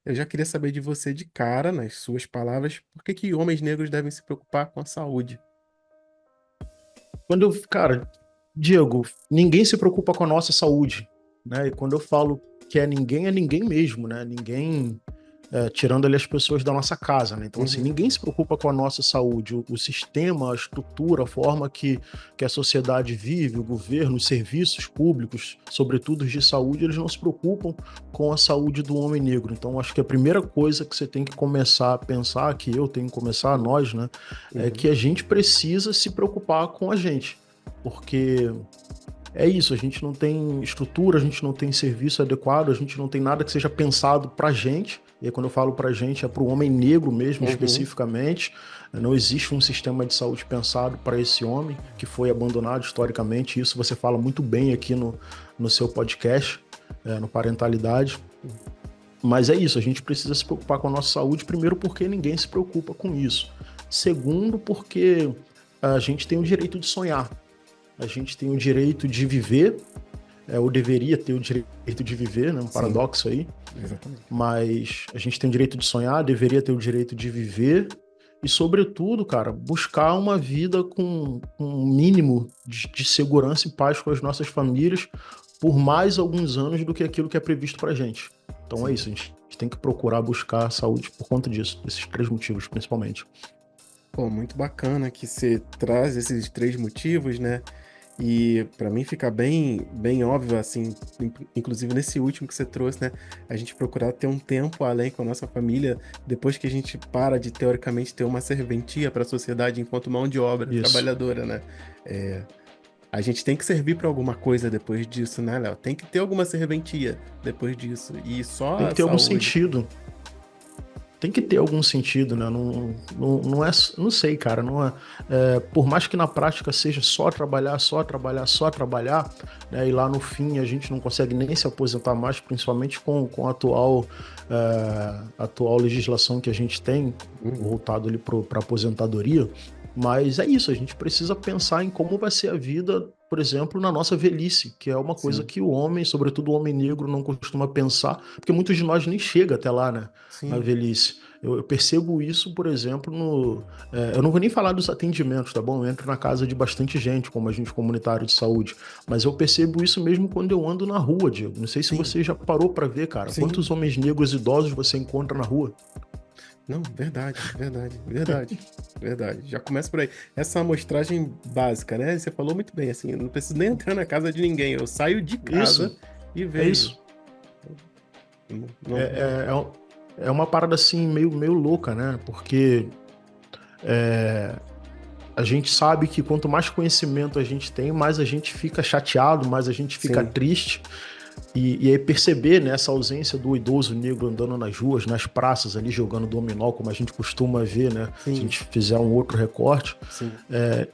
eu já queria saber de você de cara, nas suas palavras, por que que homens negros devem se preocupar com a saúde? Cara, Diego, ninguém se preocupa com a nossa saúde, né? E quando eu falo que é ninguém mesmo, né? Ninguém, tirando ali as pessoas da nossa casa, né? Então, assim, Uhum, ninguém se preocupa com a nossa saúde. O sistema, a estrutura, a forma que a sociedade vive, o governo, os serviços públicos, sobretudo os de saúde, eles não se preocupam com a saúde do homem negro. Então, acho que a primeira coisa que você tem que começar a pensar, que eu tenho que começar, nós, né? É uhum, que a gente precisa se preocupar com a gente. Porque é isso, a gente não tem estrutura, a gente não tem serviço adequado, a gente não tem nada que seja pensado pra gente. E aí, quando eu falo pra gente, é pro homem negro mesmo, uhum, especificamente. Não existe um sistema de saúde pensado para esse homem que foi abandonado historicamente. Isso você fala muito bem aqui no seu podcast, no Parentalidade. Mas é isso, a gente precisa se preocupar com a nossa saúde, primeiro porque ninguém se preocupa com isso. Segundo, porque a gente tem o direito de sonhar, a gente tem o direito de viver, ou deveria ter o direito de viver, né? Um sim, paradoxo aí, exatamente. mas a gente tem o direito de sonhar, deveria ter o direito de viver e, sobretudo, cara, buscar uma vida com um mínimo de segurança e paz com as nossas famílias por mais alguns anos do que aquilo que é previsto pra gente. Então é Sim. isso, a gente tem que procurar buscar saúde por conta disso, desses três motivos, principalmente. Pô, muito bacana que você traz esses três motivos, né? E para mim fica bem óbvio, assim, inclusive nesse último que você trouxe, né? A gente procurar ter um tempo além com a nossa família, depois que a gente para de, teoricamente, ter uma serventia para a sociedade enquanto mão de obra Isso. trabalhadora, né? É, a gente tem que servir para alguma coisa depois disso, né, Léo? Tem que ter alguma serventia depois disso. E só Tem a que ter algum saúde. sentido. Tem que ter algum sentido, né? Não é, não sei, cara. Não é, por mais que na prática seja só trabalhar, só trabalhar, só trabalhar, né? E lá no fim a gente não consegue nem se aposentar mais, principalmente com a atual legislação que a gente tem, Uhum, voltado ali para aposentadoria. Mas é isso, a gente precisa pensar em como vai ser a vida, por exemplo, na nossa velhice, que é uma coisa sim, que o homem, sobretudo o homem negro, não costuma pensar, porque muitos de nós nem chega até lá, né? Na sim. velhice. Eu percebo isso, por exemplo, eu não vou nem falar dos atendimentos, tá bom? Eu entro na casa de bastante gente, como agente comunitário de saúde, mas eu percebo isso mesmo quando eu ando na rua, Diego. Não sei se Sim, você já parou para ver, cara, sim. quantos homens negros idosos você encontra na rua? Não, verdade, verdade, verdade, verdade. Já começa por aí. Essa amostragem básica, né? Você falou muito bem, assim, eu não preciso nem entrar na casa de ninguém. Eu saio de casa Isso, e é vejo. isso. Não, É, não, não. é uma parada assim meio louca, né? Porque a gente sabe que quanto mais conhecimento a gente tem, mais a gente fica chateado, mais a gente fica Sim, triste. E aí perceber, né, essa ausência do idoso negro andando nas ruas, nas praças ali jogando dominó, como a gente costuma ver, né? Se a sim, gente fizer um outro recorte, sim,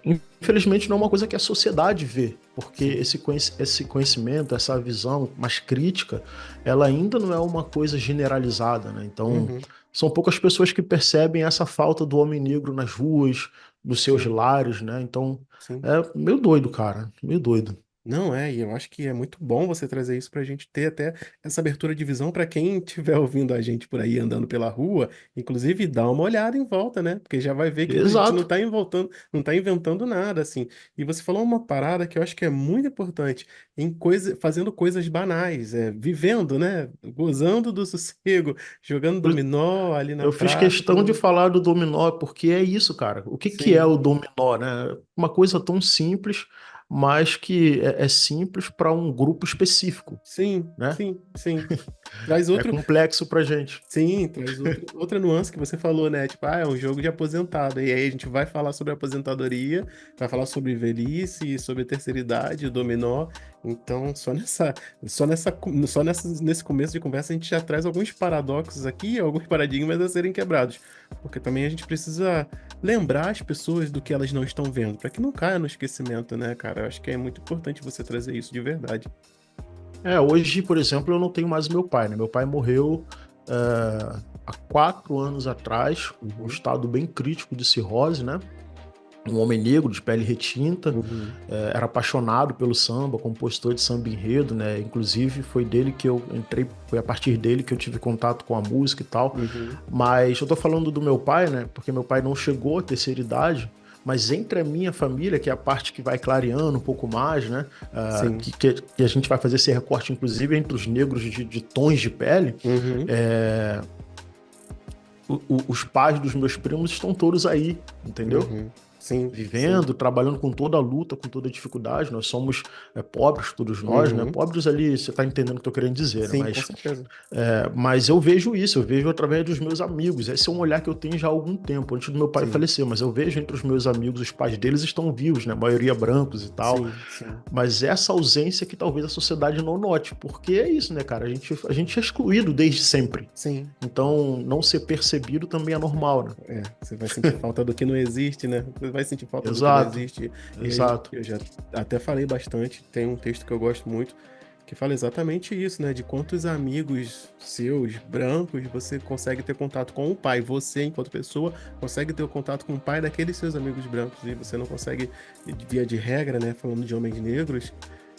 infelizmente não é uma coisa que a sociedade vê, porque sim. esse conhecimento, essa visão mais crítica, ela ainda não é uma coisa generalizada, né? Então, Uhum, são poucas pessoas que percebem essa falta do homem negro nas ruas, nos seus sim, lares, né? Então, sim. é meio doido, cara, meio doido. Não é, e eu acho que é muito bom você trazer isso para a gente ter até essa abertura de visão para quem estiver ouvindo a gente por aí andando pela rua, inclusive dá uma olhada em volta, né? Porque já vai ver que a gente não Exato. está inventando, não tá inventando nada, assim. E você falou uma parada que eu acho que é muito importante, em coisa, fazendo coisas banais, vivendo, né? Gozando do sossego, jogando dominó ali na Eu fiz praça, questão de tomando. falar do dominó, porque é isso, cara. O que que é Sim. o dominó, né? Uma coisa tão simples, mas que é simples para um grupo específico, Sim, né? sim, sim. Traz É outro. complexo pra gente. Sim, traz outra nuance que você falou, né? Tipo, é um jogo de aposentado. E aí a gente vai falar sobre aposentadoria, vai falar sobre velhice, sobre terceira idade, dominó. Então, nesse começo de conversa a gente já traz alguns paradoxos aqui, alguns paradigmas a serem quebrados. Porque também a gente precisa lembrar as pessoas do que elas não estão vendo, para que não caia no esquecimento, né, cara? Eu acho que é muito importante você trazer isso de verdade. Hoje, por exemplo, eu não tenho mais meu pai, né? Meu pai morreu há 4 anos atrás, um Uhum, estado bem crítico de cirrose, né? um homem negro de pele retinta, Uhum. era apaixonado pelo samba, compositor de samba enredo, né? Inclusive foi dele que eu entrei, foi a partir dele que eu tive contato com a música e tal. Uhum. Mas eu tô falando do meu pai, né? Porque meu pai não chegou à terceira idade, mas entre a minha família, que é a parte que vai clareando um pouco mais, né? Sim. Que a gente vai fazer esse recorte, inclusive, entre os negros de tons de pele. Uhum. é, os pais dos meus primos estão todos aí, entendeu? Uhum. Sim, sim. Vivendo, trabalhando com toda a luta, com toda a dificuldade. Nós somos pobres, todos nós, né? Uhum. Pobres ali, você está entendendo o que eu estou querendo dizer, né? Sim, com certeza. Mas eu vejo isso, eu vejo através dos meus amigos. Esse é um olhar que eu tenho já há algum tempo, antes do meu pai Sim, falecer, mas eu vejo entre os meus amigos, os pais deles estão vivos, né? A maioria brancos e tal. sim, sim, Mas essa ausência que talvez a sociedade não note, porque é isso, né, cara? A gente é excluído desde sempre. sim. Então, não ser percebido também é normal, né? Você vai sentir falta do que não existe, né? Você vai sentir falta do que não Exato, existe. E aí, exato. eu já até falei bastante, tem um texto que eu gosto muito, que fala exatamente isso, né? De quantos amigos seus, brancos, você consegue ter contato com o pai. Você, enquanto pessoa, consegue ter o contato com o pai daqueles seus amigos brancos. E você não consegue, via de regra, né? Falando de homens negros,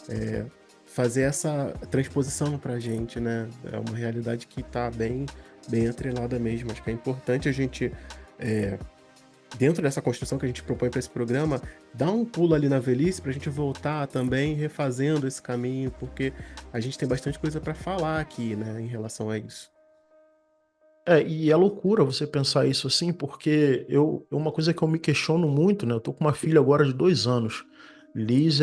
é, fazer essa transposição pra gente, né? É uma realidade que tá bem atrelada mesmo. Acho que é importante a gente, é, dentro dessa construção que a gente propõe para esse programa, dar um pulo ali na velhice para a gente voltar também refazendo esse caminho, porque a gente tem bastante coisa para falar aqui, né, em relação a isso. E é loucura você pensar isso assim, porque uma coisa que eu me questiono muito, né? Eu tô com uma filha agora de 2 anos. Liz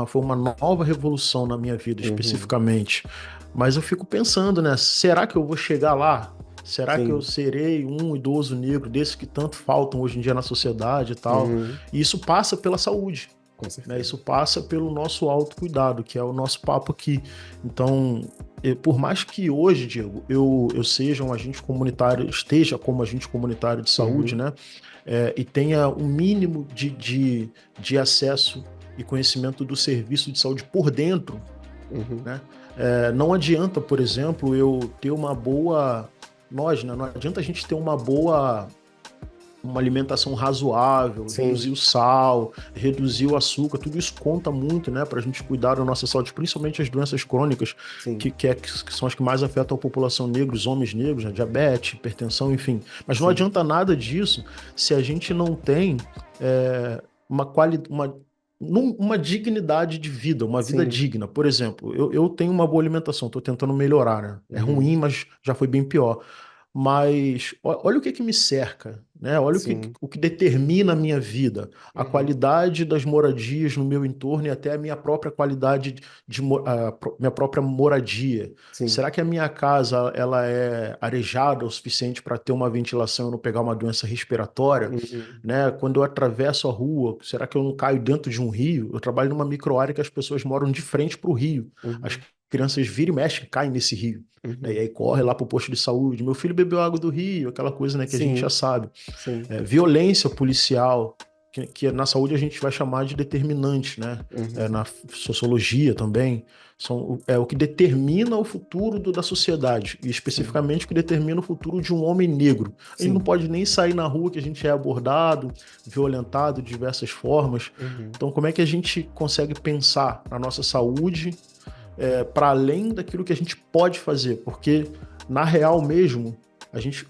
foi uma nova revolução na minha vida, Uhum. especificamente. Mas eu fico pensando, né? Será que eu vou chegar lá? Será que eu Sim. serei um idoso negro desses que tanto faltam hoje em dia na sociedade e tal? Uhum. E isso passa pela saúde, Com né? certeza. Isso passa pelo nosso autocuidado, que é o nosso papo aqui. Então, por mais que hoje, Diego, eu seja um agente comunitário, esteja como agente comunitário de saúde, Uhum. né? E tenha um mínimo de acesso e conhecimento do serviço de saúde por dentro, Uhum. né? Não adianta, por exemplo, eu ter uma boa. Nós, né? Não adianta a gente ter uma alimentação razoável, Sim, reduzir o sal, reduzir o açúcar, tudo isso conta muito, né, para a gente cuidar da nossa saúde, principalmente as doenças crônicas, sim, que são as que mais afetam a população negra, os homens negros, né, diabetes, hipertensão, enfim. Mas não sim, adianta nada disso se a gente não tem uma qualidade, uma dignidade de vida, uma vida sim. digna. Por exemplo, eu tenho uma boa alimentação, estou tentando melhorar, né? É Uhum. ruim, mas já foi bem pior. Mas olha o que que me cerca, né? Olha Sim. o que determina a minha vida, a Uhum. qualidade das moradias no meu entorno e até a minha própria qualidade minha própria moradia. Sim. Será que a minha casa ela é arejada o suficiente para ter uma ventilação e não pegar uma doença respiratória? Uhum. Né? Quando eu atravesso a rua, será que eu não caio dentro de um rio? Eu trabalho numa microárea que as pessoas moram de frente para o rio. As Uhum. crianças viram e mexem, caem nesse rio, né? E Uhum. aí corre lá pro posto de saúde. Meu filho bebeu água do rio, aquela coisa, né, que a gente já Sim, sabe. sim. Violência policial, que na saúde a gente vai chamar de determinante, né? Uhum. Na sociologia também. É o que determina o futuro da sociedade, e Sim, especificamente o que determina o futuro de um homem negro. A gente não sim. pode nem sair na rua que a gente é abordado, violentado de diversas formas. Uhum. Então, como é que a gente consegue pensar na nossa saúde para além daquilo que a gente pode fazer, porque na real mesmo,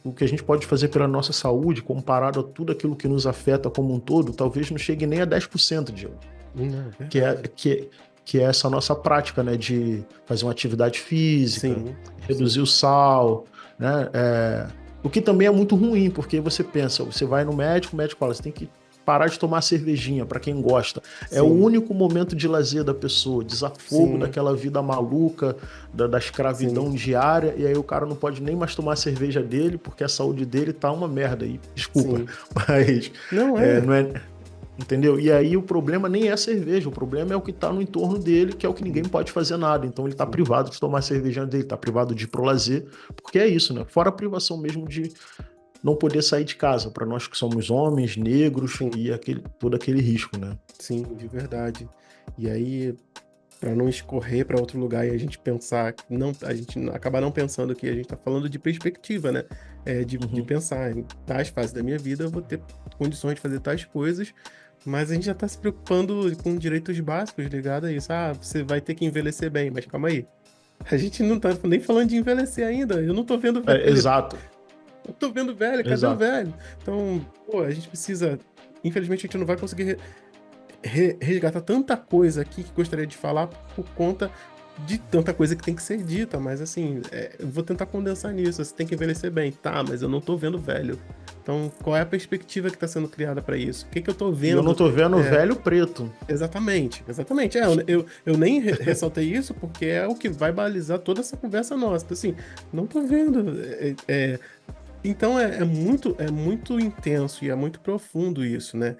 o que a gente pode fazer pela nossa saúde, comparado a tudo aquilo que nos afeta como um todo, talvez não chegue nem a 10%, Diego, Não, que é, verdade. que, que é essa nossa prática, né, de fazer uma atividade física, Sim, reduzir sim, o sal, né, o que também é muito ruim, porque você pensa, você vai no médico, o médico fala, você tem que parar de tomar cervejinha, para quem gosta. É o sim, único momento de lazer da pessoa, desafogo sim, daquela vida maluca, da escravidão sim, diária, e aí o cara não pode nem mais tomar a cerveja dele, porque a saúde dele tá uma merda. E, desculpa, sim. mas Não é. não é. Entendeu? E aí o problema nem é a cerveja, o problema é o que tá no entorno dele, que é o que ninguém Sim, pode fazer nada. Então ele tá sim, privado de tomar a cervejinha dele, tá privado de ir pro lazer, porque é isso, né? Fora a privação mesmo de não poder sair de casa, para nós que somos homens, negros sim, e todo aquele risco, né? sim, de verdade. E aí, para não escorrer para outro lugar e a gente pensar, não, a gente acabar não pensando que a gente está falando de perspectiva, né? De Uhum. pensar em tais fases da minha vida, eu vou ter condições de fazer tais coisas, mas a gente já está se preocupando com direitos básicos ligados a isso. Ah, você vai ter que envelhecer bem, mas calma aí. A gente não tá nem falando de envelhecer ainda. Eu não tô vendo velho. Exato, Eu tô vendo velho, cadê o exato. velho? Então, pô, a gente precisa. Infelizmente, a gente não vai conseguir resgatar tanta coisa aqui que gostaria de falar por conta de tanta coisa que tem que ser dita, mas assim, eu vou tentar condensar nisso. Você tem que envelhecer bem, tá, mas eu não tô vendo velho. Então, qual é a perspectiva que está sendo criada para isso? O que que eu tô E eu não vendo? tô vendo É, velho preto. exatamente, exatamente. Eu nem ressaltei isso porque é o que vai balizar toda essa conversa nossa. Então, assim, não tô vendo. Então é muito intenso e é muito profundo isso, né?